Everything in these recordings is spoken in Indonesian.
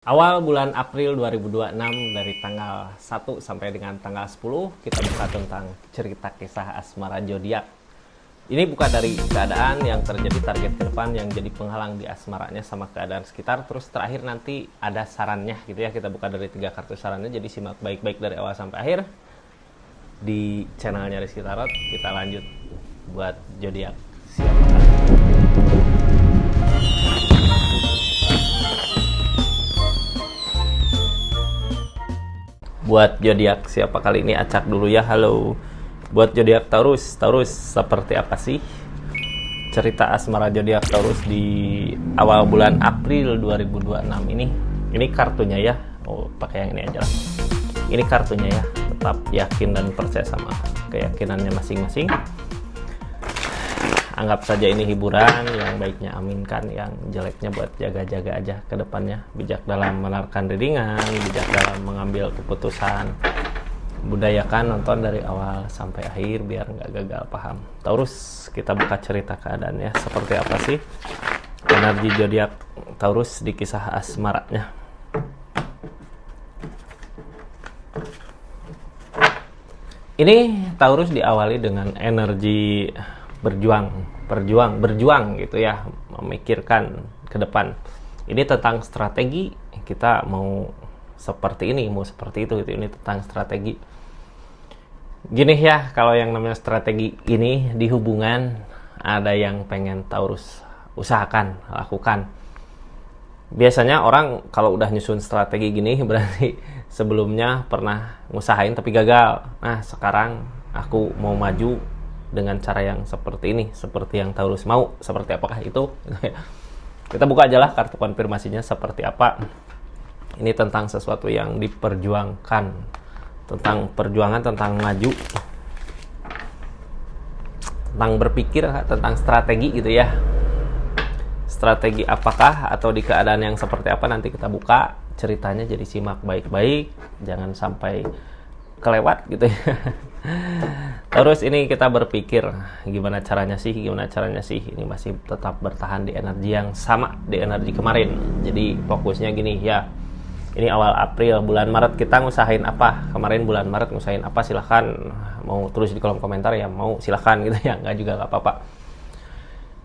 Awal bulan April 2026 dari tanggal 1 sampai dengan tanggal 10 kita buka tentang cerita kisah asmara zodiak. Ini buka dari keadaan yang terjadi target ke depan yang jadi penghalang di asmaranya sama keadaan sekitar. Terus terakhir nanti ada sarannya gitu ya. Kita buka dari 3 kartu sarannya, jadi simak baik-baik dari awal sampai akhir di channelnya Rizky Tarot. Kita lanjut buat zodiak siapa kali. Buat zodiak siapa kali ini, acak dulu ya. Halo. Buat zodiak Taurus, seperti apa sih cerita asmara zodiak Taurus di awal bulan April 2026 ini? Ini kartunya ya. Oh, pakai yang ini aja lah. Ini kartunya ya. Tetap yakin dan percaya sama keyakinannya masing-masing. Anggap saja ini hiburan, yang baiknya aminkan, yang jeleknya buat jaga-jaga aja ke depannya. Bijak dalam menawarkan readingan, bijak dalam mengambil keputusan. Budayakan nonton dari awal sampai akhir biar nggak gagal paham. Taurus, kita buka cerita keadaannya. Seperti apa sih energi zodiak Taurus di kisah asmaranya? Ini Taurus diawali dengan energi berjuang gitu ya, memikirkan ke depan. Ini tentang strategi, kita mau seperti ini, mau seperti itu gitu. Ini tentang strategi. Gini ya, kalau yang namanya strategi ini di hubungan, ada yang pengen Taurus usahakan, lakukan. Biasanya orang kalau udah nyusun strategi gini berarti sebelumnya pernah ngusahain tapi gagal. Nah, sekarang aku mau maju dengan cara yang seperti ini, seperti yang Taurus mau. Seperti apakah itu? Kita buka aja lah kartu konfirmasinya seperti apa. Ini tentang sesuatu yang diperjuangkan, tentang perjuangan, tentang maju, tentang berpikir, tentang strategi gitu ya. Strategi apakah atau di keadaan yang seperti apa, nanti kita buka ceritanya, jadi simak baik-baik, jangan sampai kelewat gitu ya. Terus ini kita berpikir gimana caranya sih ini masih tetap bertahan di energi yang sama, di energi kemarin. Jadi fokusnya gini ya, ini awal April, bulan Maret kita ngusahain apa, kemarin bulan Maret ngusahain apa, silahkan mau tulis di kolom komentar ya, mau silahkan gitu ya, nggak juga nggak apa-apa.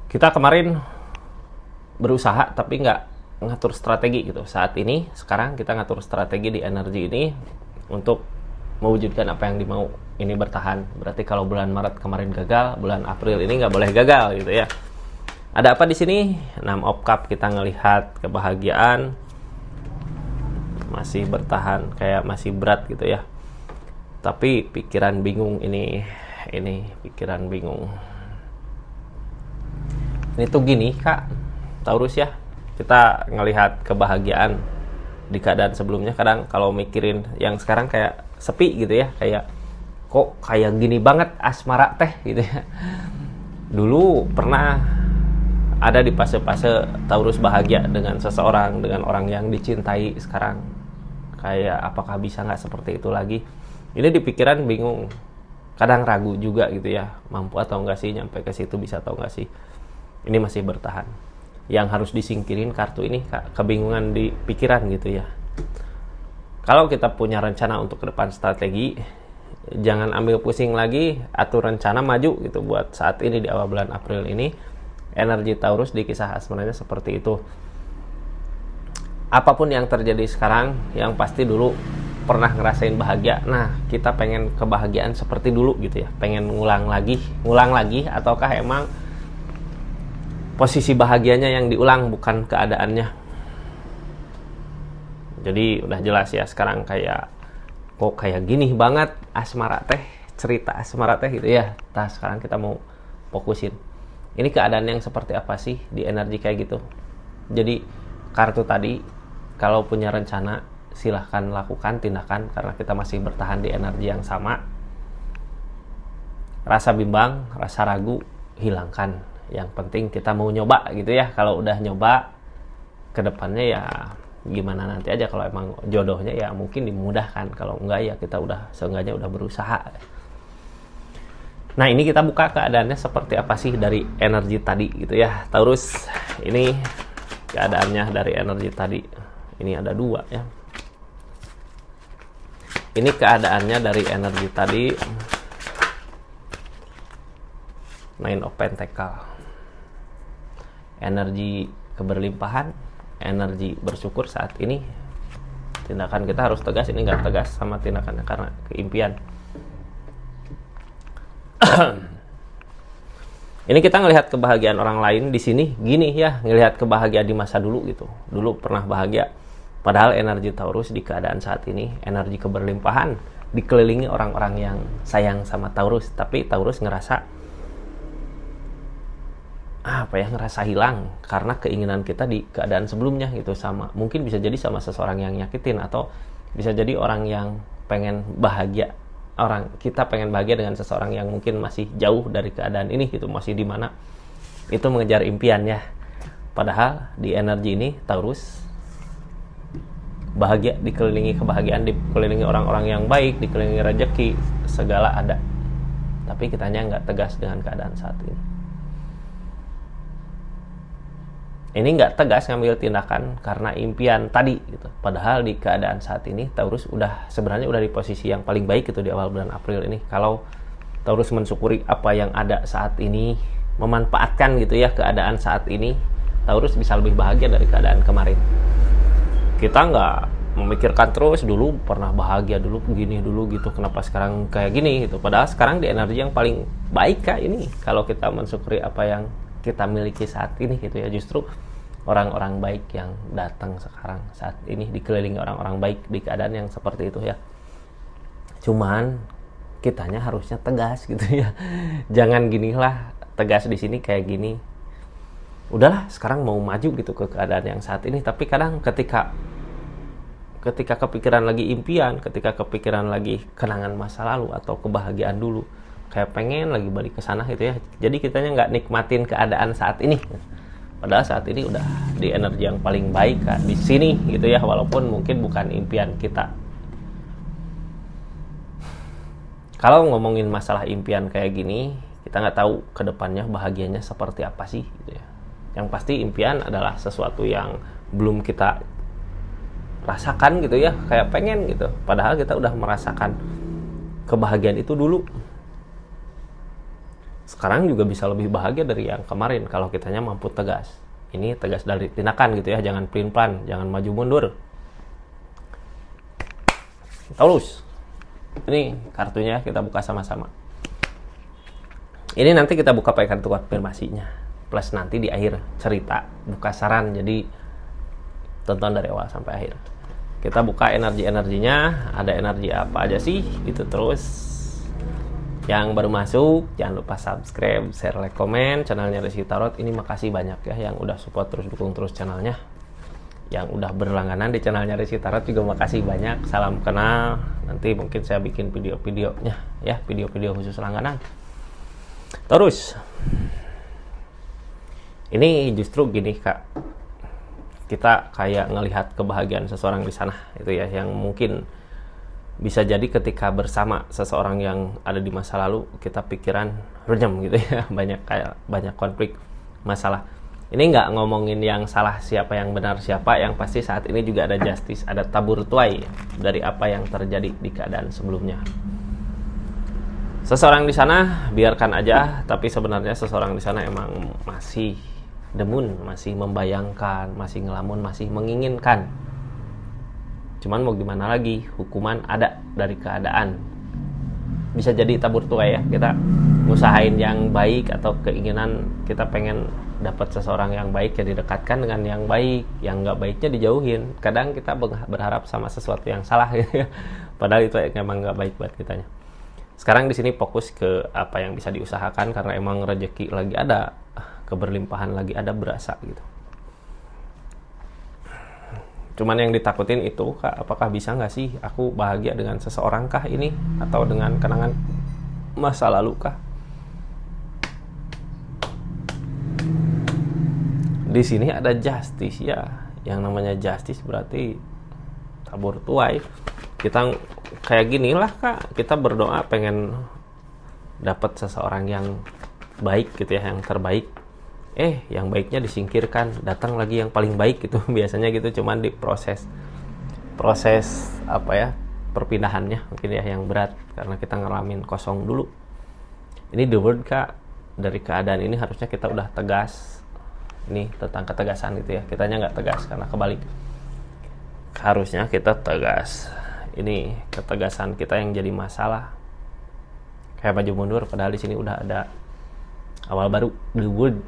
Kita kemarin berusaha tapi nggak ngatur strategi gitu. Saat ini sekarang kita ngatur strategi di energi ini untuk mewujudkan apa yang dimau. Ini bertahan, berarti kalau bulan Maret kemarin gagal, bulan April ini nggak boleh gagal gitu ya. Ada apa di sini? 6 of Cup, kita ngelihat kebahagiaan masih bertahan, kayak masih berat gitu ya. Tapi pikiran bingung, ini pikiran bingung. Ini tuh gini Kak Taurus ya, kita ngelihat kebahagiaan di keadaan sebelumnya. Kadang kalau mikirin yang sekarang kayak sepi gitu ya, kayak kok kayak gini banget asmara teh gitu ya. Dulu pernah ada di fase-fase Taurus bahagia dengan seseorang, dengan orang yang dicintai. Sekarang kayak apakah bisa nggak seperti itu lagi? Ini di pikiran bingung, kadang ragu juga gitu ya, mampu atau enggak sih nyampe ke situ, bisa atau enggak sih. Ini masih bertahan. Yang harus disingkirin kartu ini Kak, kebingungan di pikiran gitu ya. Kalau kita punya rencana untuk ke depan strategi, jangan ambil pusing lagi, atur rencana maju gitu. Buat saat ini di awal bulan April ini, energi Taurus di kisah asmaranya seperti itu. Apapun yang terjadi sekarang, yang pasti dulu pernah ngerasain bahagia. Nah, kita pengen kebahagiaan seperti dulu gitu ya. Pengen ngulang lagi, ataukah emang posisi bahagianya yang diulang, bukan keadaannya. Jadi udah jelas ya sekarang, kayak kok kayak gini banget asmara teh, cerita asmara teh gitu ya. Nah, sekarang kita mau fokusin ini keadaan yang seperti apa sih di energi kayak gitu. Jadi kartu tadi, kalau punya rencana silahkan lakukan tindakan, karena kita masih bertahan di energi yang sama. Rasa bimbang, rasa ragu hilangkan. Yang penting kita mau nyoba gitu ya. Kalau udah nyoba, kedepannya ya gimana nanti aja. Kalau emang jodohnya ya mungkin dimudahkan, kalau enggak ya kita udah seenggaknya udah berusaha. Nah, ini kita buka keadaannya seperti apa sih dari energi tadi gitu ya Taurus. Ini keadaannya dari energi tadi. Ini ada 2 ya. Ini keadaannya dari energi tadi. Nine of Pentacle. Energi keberlimpahan, energi bersyukur saat ini. Tindakan kita harus tegas, ini nggak tegas sama tindakannya karena keimpian. Ini kita ngelihat kebahagiaan orang lain di sini gini ya, ngelihat kebahagiaan di masa dulu gitu. Dulu pernah bahagia. Padahal energi Taurus di keadaan saat ini, energi keberlimpahan, dikelilingi orang-orang yang sayang sama Taurus, tapi Taurus ngerasa ngerasa hilang karena keinginan kita di keadaan sebelumnya gitu, sama mungkin bisa jadi sama seseorang yang nyakitin, atau bisa jadi orang yang pengen bahagia, kita pengen bahagia dengan seseorang yang mungkin masih jauh dari keadaan ini gitu, masih di mana itu mengejar impiannya. Padahal di energi ini Taurus bahagia, dikelilingi kebahagiaan, dikelilingi orang-orang yang baik, dikelilingi rezeki, segala ada, tapi kitanya nggak tegas dengan keadaan saat ini. Ini nggak tegas ngambil tindakan karena impian tadi gitu. Padahal di keadaan saat ini Taurus sebenarnya udah di posisi yang paling baik gitu di awal bulan April ini. Kalau Taurus mensyukuri apa yang ada saat ini, memanfaatkan gitu ya keadaan saat ini, Taurus bisa lebih bahagia dari keadaan kemarin. Kita nggak memikirkan terus dulu pernah bahagia dulu begini dulu gitu, kenapa sekarang kayak gini gitu. Padahal sekarang di energi yang paling baik kah ini kalau kita mensyukuri apa yang kita miliki saat ini gitu ya. Justru orang-orang baik yang datang sekarang saat ini, dikelilingi orang-orang baik di keadaan yang seperti itu ya. Cuman kitanya harusnya tegas gitu ya. Jangan ginilah, tegas di sini kayak gini. Udahlah, sekarang mau maju gitu ke keadaan yang saat ini. Tapi kadang ketika kepikiran lagi impian, ketika kepikiran lagi kenangan masa lalu atau kebahagiaan dulu, kayak pengen lagi balik ke sana gitu ya. Jadi kitanya nggak nikmatin keadaan saat ini. Padahal saat ini udah di energi yang paling baik kan, di sini gitu ya, walaupun mungkin bukan impian kita. Kalau ngomongin masalah impian kayak gini, kita nggak tahu kedepannya bahagianya seperti apa sih gitu ya. Yang pasti impian adalah sesuatu yang belum kita rasakan gitu ya, kayak pengen gitu. Padahal kita udah merasakan kebahagiaan itu dulu. Sekarang juga bisa lebih bahagia dari yang kemarin kalau kitanya mampu tegas. Ini tegas dari tindakan gitu ya, jangan pelin-pelan, jangan maju mundur. Taurus. Ini kartunya kita buka sama-sama. Ini nanti kita buka pakai kartu afirmasinya. Plus nanti di akhir cerita buka saran, jadi tonton dari awal sampai akhir. Kita buka energi-energinya, ada energi apa aja sih gitu. Terus yang baru masuk, jangan lupa subscribe, share, like, komen channelnya Rizky Tarot. Ini makasih banyak ya yang udah support terus, dukung terus channelnya. Yang udah berlangganan di channelnya Rizky Tarot juga makasih banyak. Salam kenal. Nanti mungkin saya bikin video-videonya ya, video-video khusus langganan. Terus ini justru gini Kak, kita kayak ngelihat kebahagiaan seseorang di sana itu ya, yang mungkin bisa jadi ketika bersama seseorang yang ada di masa lalu kita pikiran runyam gitu ya, banyak konflik masalah. Ini nggak ngomongin yang salah siapa yang benar siapa, yang pasti saat ini juga ada justice, ada tabur tuai dari apa yang terjadi di keadaan sebelumnya. Seseorang di sana biarkan aja, tapi sebenarnya seseorang di sana emang masih demun, masih membayangkan, masih ngelamun, masih menginginkan. Cuman mau gimana lagi, hukuman ada dari keadaan. Bisa jadi tabur tuai ya, kita ngusahain yang baik atau keinginan kita pengen dapat seseorang yang baik ya didekatkan dengan yang baik, yang nggak baiknya dijauhin. Kadang kita berharap sama sesuatu yang salah gitu ya. Padahal itu emang nggak baik buat kitanya. Sekarang di sini fokus ke apa yang bisa diusahakan karena emang rezeki lagi ada, keberlimpahan lagi ada, berasa gitu. Cuman yang ditakutin itu, Kak, apakah bisa nggak sih aku bahagia dengan seseorang kah ini? Atau dengan kenangan masa lalu kah? Di sini ada justice ya. Yang namanya justice berarti tabur tuai. Kita kayak gini lah Kak, kita berdoa pengen dapat seseorang yang baik gitu ya, yang terbaik. yang baiknya disingkirkan, datang lagi yang paling baik gitu. Biasanya gitu, cuman di proses apa ya, perpindahannya mungkin ya yang berat karena kita ngalamin kosong dulu. Ini the word Kak, dari keadaan ini harusnya kita udah tegas. Ini tentang ketegasan gitu ya, kitanya nggak tegas karena kebalik. Harusnya kita tegas. Ini ketegasan kita yang jadi masalah. Kayak maju mundur, padahal di sini udah ada awal baru, the word.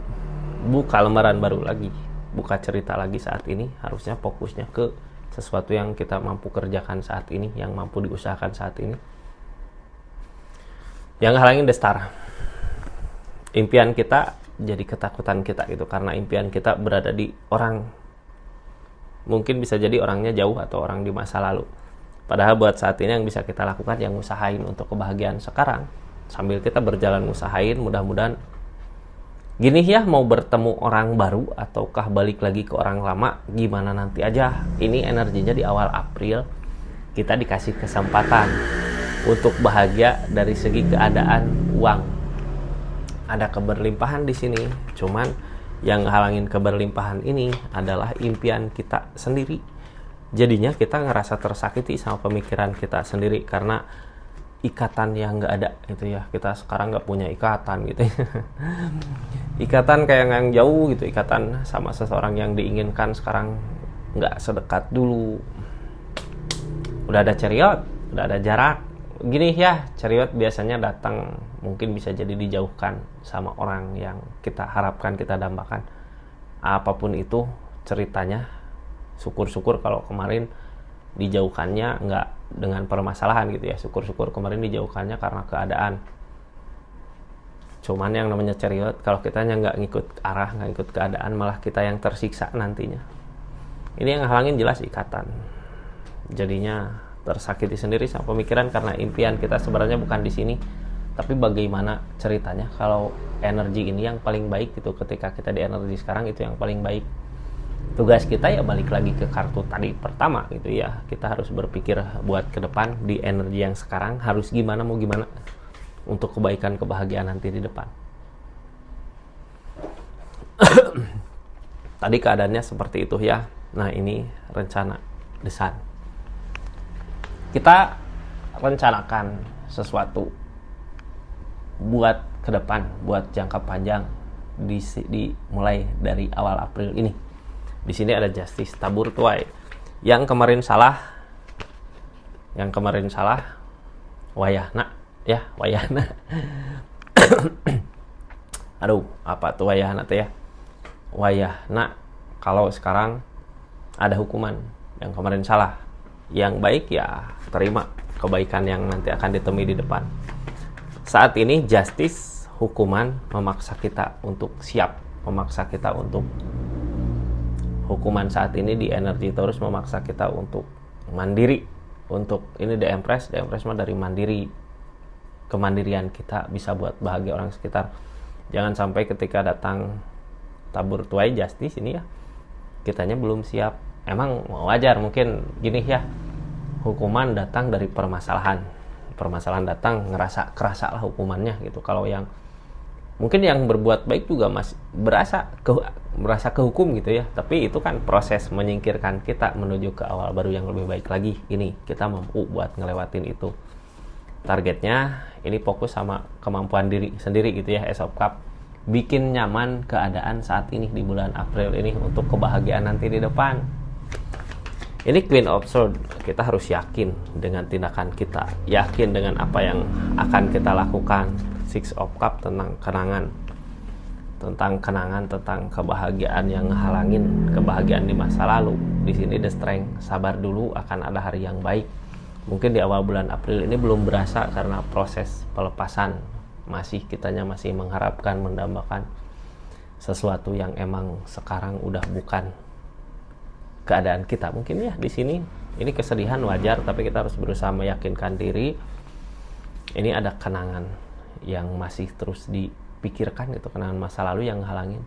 Buka lembaran baru lagi, buka cerita lagi saat ini. Harusnya fokusnya ke sesuatu yang kita mampu kerjakan saat ini, yang mampu diusahakan saat ini. Yang halangin the star. Impian kita jadi ketakutan kita gitu, karena impian kita berada di orang, mungkin bisa jadi orangnya jauh atau orang di masa lalu. Padahal buat saat ini yang bisa kita lakukan, yang usahain untuk kebahagiaan sekarang. Sambil kita berjalan usahain, mudah-mudahan gini ya, mau bertemu orang baru ataukah balik lagi ke orang lama, gimana nanti aja. Ini energinya di awal April kita dikasih kesempatan untuk bahagia dari segi keadaan uang. Ada keberlimpahan di sini, cuman yang halangin keberlimpahan ini adalah impian kita sendiri. Jadinya kita ngerasa tersakiti sama pemikiran kita sendiri karena ikatan yang nggak ada gitu ya. Kita sekarang nggak punya ikatan gitu ya. Ikatan kayak yang jauh gitu, ikatan sama seseorang yang diinginkan sekarang nggak sedekat dulu. Udah ada chariot, udah ada jarak. Gini ya, chariot biasanya datang mungkin bisa jadi dijauhkan sama orang yang kita harapkan, kita dambakan. Apapun itu ceritanya, syukur-syukur kalau kemarin dijauhkannya nggak dengan permasalahan gitu ya. Syukur-syukur kemarin dijauhkannya karena keadaan. Cuman yang namanya chariot, kalau kitanya nggak ngikut arah, nggak ngikut keadaan, malah kita yang tersiksa nantinya. Ini yang halangin jelas ikatan. Jadinya tersakiti sendiri sama pemikiran karena impian kita sebenarnya bukan di sini. Tapi bagaimana ceritanya kalau energi ini yang paling baik gitu, ketika kita di energi sekarang itu yang paling baik. Tugas kita ya balik lagi ke kartu tadi pertama gitu ya. Kita harus berpikir buat ke depan di energi yang sekarang harus gimana, mau gimana untuk kebaikan kebahagiaan nanti di depan. Tadi keadaannya seperti itu ya. Nah, ini rencana desain. Kita rencanakan sesuatu buat ke depan, buat jangka panjang mulai dari awal April ini. Di sini ada Justice, tabur tuai. Yang kemarin salah, wayahna ya, wayahna. Aduh, apa tuh wayahna teh ya? Wayahna kalau sekarang ada hukuman. Yang kemarin salah, yang baik ya terima kebaikan yang nanti akan ditemui di depan. Saat ini justice, hukuman memaksa kita untuk siap, memaksa kita untuk hukuman saat ini di energi terus memaksa kita untuk mandiri. Untuk ini The Empress mah dari mandiri, kemandirian kita bisa buat bahagia orang sekitar. Jangan sampai ketika datang tabur tuai justice ini ya, kitanya belum siap. Emang wajar mungkin gini ya, hukuman datang dari permasalahan datang kerasa lah hukumannya gitu. Kalau yang mungkin yang berbuat baik juga masih merasa kehukum gitu ya, tapi itu kan proses menyingkirkan kita menuju ke awal baru yang lebih baik lagi. Ini kita mampu buat ngelewatin itu. Targetnya ini fokus sama kemampuan diri sendiri gitu ya. Ace of Cup, bikin nyaman keadaan saat ini di bulan April ini untuk kebahagiaan nanti di depan. Ini Queen of Swords, kita harus yakin dengan tindakan kita, yakin dengan apa yang akan kita lakukan. Six of Cup tentang kenangan, tentang kebahagiaan yang halangin kebahagiaan di masa lalu. Di sini The Strength, sabar dulu, akan ada hari yang baik. Mungkin di awal bulan April ini belum berasa karena proses pelepasan, kitanya masih mengharapkan, mendambakan sesuatu yang emang sekarang udah bukan keadaan kita. Mungkin ya di sini ini kesedihan wajar, tapi kita harus berusaha meyakinkan diri. Ini ada kenangan yang masih terus dipikirkan, itu kenangan masa lalu yang halangin.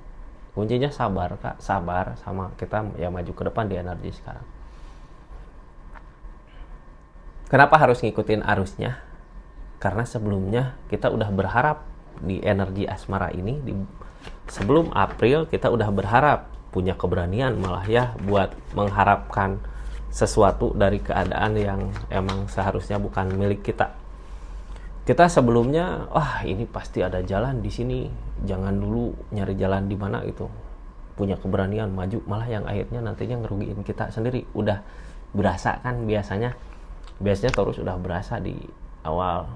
Kuncinya sabar Kak, sabar sama kita ya maju ke depan di energi sekarang. Kenapa harus ngikutin arusnya? Karena sebelumnya kita udah berharap di energi asmara ini, di sebelum April kita udah berharap, punya keberanian malah ya buat mengharapkan sesuatu dari keadaan yang emang seharusnya bukan milik kita. Kita sebelumnya, ini pasti ada jalan di sini, jangan dulu nyari jalan di mana itu. Punya keberanian maju, malah yang akhirnya nantinya ngerugiin kita sendiri. Udah berasa kan biasanya Taurus udah berasa di awal.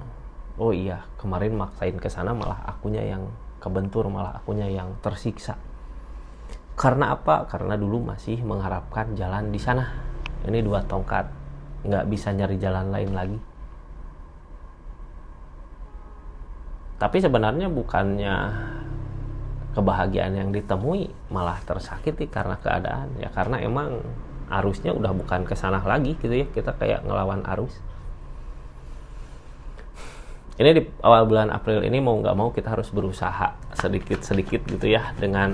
Oh iya, kemarin maksain ke sana malah akunya yang kebentur, malah akunya yang tersiksa. Karena apa? Karena dulu masih mengharapkan jalan di sana. Ini 2 tongkat, nggak bisa nyari jalan lain lagi. Tapi sebenarnya bukannya kebahagiaan yang ditemui, malah tersakiti karena keadaan. Ya karena emang arusnya udah bukan ke sana lagi gitu ya. Kita kayak ngelawan arus. Ini di awal bulan April ini mau nggak mau kita harus berusaha sedikit-sedikit gitu ya, dengan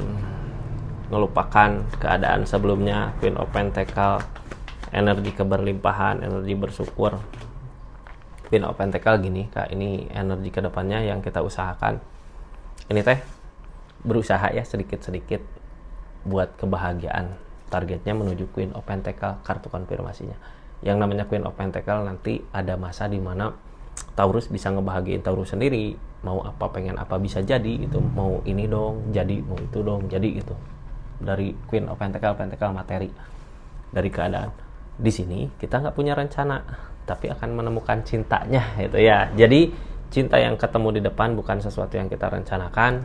ngelupakan keadaan sebelumnya. Queen of Pentacle, energi keberlimpahan, energi bersyukur. Queen of Pentacle gini Kak, ini energi kedepannya yang kita usahakan. Ini teh berusaha ya sedikit-sedikit buat kebahagiaan. Targetnya menuju Queen of Pentacle, kartu konfirmasinya. Yang namanya Queen of Pentacle nanti ada masa di mana Taurus bisa ngebahagiain Taurus sendiri. Mau apa, pengen apa bisa jadi gitu. Mau ini dong jadi, mau itu dong jadi gitu. Dari Queen of Pentacle, Pentacle materi, dari keadaan. Di sini kita nggak punya rencana, tapi akan menemukan cintanya gitu ya. Jadi cinta yang ketemu di depan bukan sesuatu yang kita rencanakan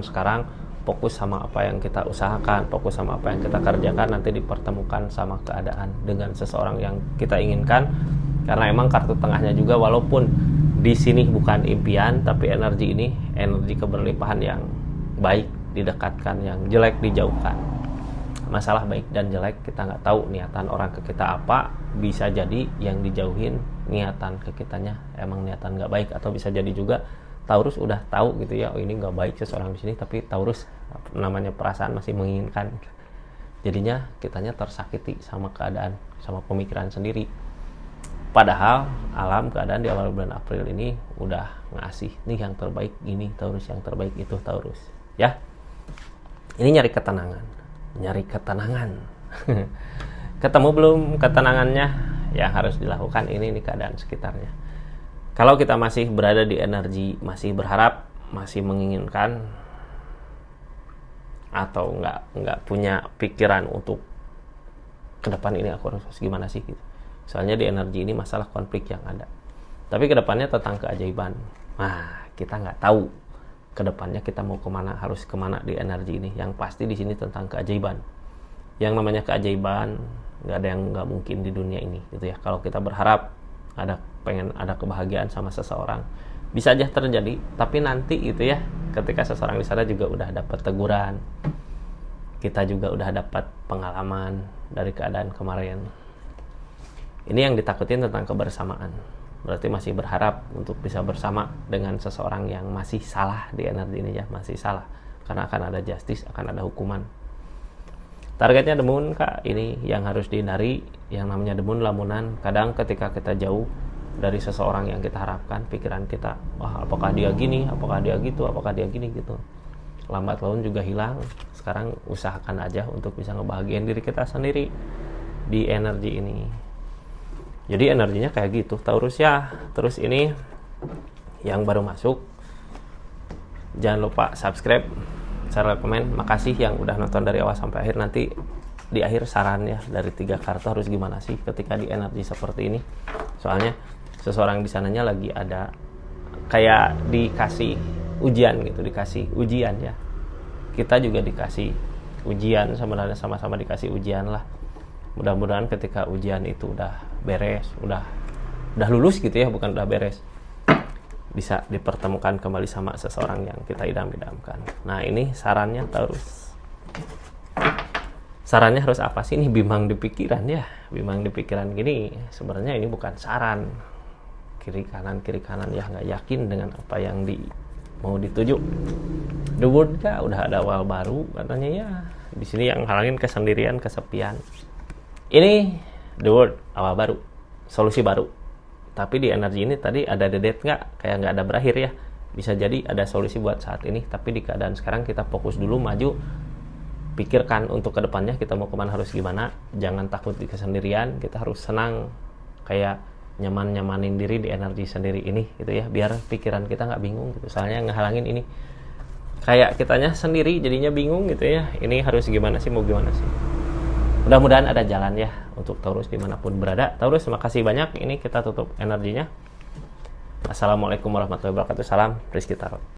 sekarang. Fokus sama apa yang kita usahakan, fokus sama apa yang kita kerjakan, nanti dipertemukan sama keadaan dengan seseorang yang kita inginkan. Karena emang kartu tengahnya juga, walaupun di sini bukan impian, tapi energi ini energi keberlimpahan yang baik didekatkan, yang jelek dijauhkan. Masalah baik dan jelek kita nggak tahu niatan orang ke kita apa. Bisa jadi yang dijauhin niatan ke kitanya emang niatan nggak baik, atau bisa jadi juga Taurus udah tahu gitu ya, ini nggak baik seseorang di sini, tapi Taurus namanya perasaan masih menginginkan. Jadinya kitanya tersakiti sama keadaan, sama pemikiran sendiri. Padahal alam keadaan di awal bulan April ini udah ngasih nih yang terbaik, ini Taurus yang terbaik itu Taurus ya. Ini nyari ketenangan. Ketemu belum ketenangannya? Yang harus dilakukan ini keadaan sekitarnya. Kalau kita masih berada di energi, masih berharap, masih menginginkan, atau nggak punya pikiran untuk ke depan ini aku harus gimana sih gitu. Soalnya di energi ini masalah konflik yang ada. Tapi ke depannya tentang keajaiban. Nah, kita nggak tahu ke depannya kita mau kemana, harus kemana di energi ini. Yang pasti di sini tentang keajaiban. Yang namanya keajaiban nggak ada yang nggak mungkin di dunia ini gitu ya. Kalau kita berharap pengen ada kebahagiaan sama seseorang, bisa aja terjadi. Tapi nanti itu ya, ketika seseorang di sana juga udah dapat teguran, kita juga udah dapat pengalaman dari keadaan kemarin. Ini yang ditakutin tentang kebersamaan. Berarti masih berharap untuk bisa bersama dengan seseorang yang masih salah di energi ini ya, masih salah. Karena akan ada justice, akan ada hukuman. Targetnya The Moon Kak, ini yang harus dihindari. Yang namanya The Moon lamunan. Kadang ketika kita jauh dari seseorang yang kita harapkan, pikiran kita, wah apakah dia gini, apakah dia gitu, apakah dia gini gitu. Lambat laun juga hilang. Sekarang usahakan aja untuk bisa ngebahagiain diri kita sendiri di energi ini. Jadi energinya kayak gitu Taurus ya. Terus ini yang baru masuk, jangan lupa subscribe, share, komen. Makasih yang udah nonton dari awal sampai akhir. Nanti di akhir saran ya, dari 3 kartu harus gimana sih ketika di energi seperti ini. Soalnya seseorang di sananya lagi ada kayak dikasih ujian gitu, dikasih ujian ya. Kita juga dikasih ujian, sebenarnya sama-sama dikasih ujian lah. Mudah-mudahan ketika ujian itu udah beres, udah lulus gitu ya, bukan udah beres, bisa dipertemukan kembali sama seseorang yang kita idam-idamkan. Nah ini sarannya Taurus. Sarannya harus apa sih? Ini bimbang di pikiran ya. Bimbang di pikiran gini, sebenarnya ini bukan saran. Kiri kanan ya, nggak yakin dengan apa yang mau dituju. The World ya, udah ada awal baru katanya ya. Di sini yang halangin kesendirian, kesepian. Ini The World, awal baru, solusi baru. Tapi di energi ini tadi ada dedet nggak? Kayak nggak ada berakhir ya. bisa jadi ada solusi buat saat ini, tapi di keadaan sekarang kita fokus dulu, maju, pikirkan untuk kedepannya kita mau kemana, harus gimana. Jangan takut di kesendirian, kita harus senang, kayak nyamanin diri di energi sendiri ini gitu ya, biar pikiran kita nggak bingung gitu. Soalnya ngehalangin ini kayak kitanya sendiri jadinya bingung gitu ya, ini harus gimana sih, mau gimana sih. Mudah-mudahan ada jalan ya untuk Taurus dimanapun berada. Taurus, terima kasih banyak. Ini kita tutup energinya. Assalamualaikum warahmatullahi wabarakatuh. Salam Rizky Tarot.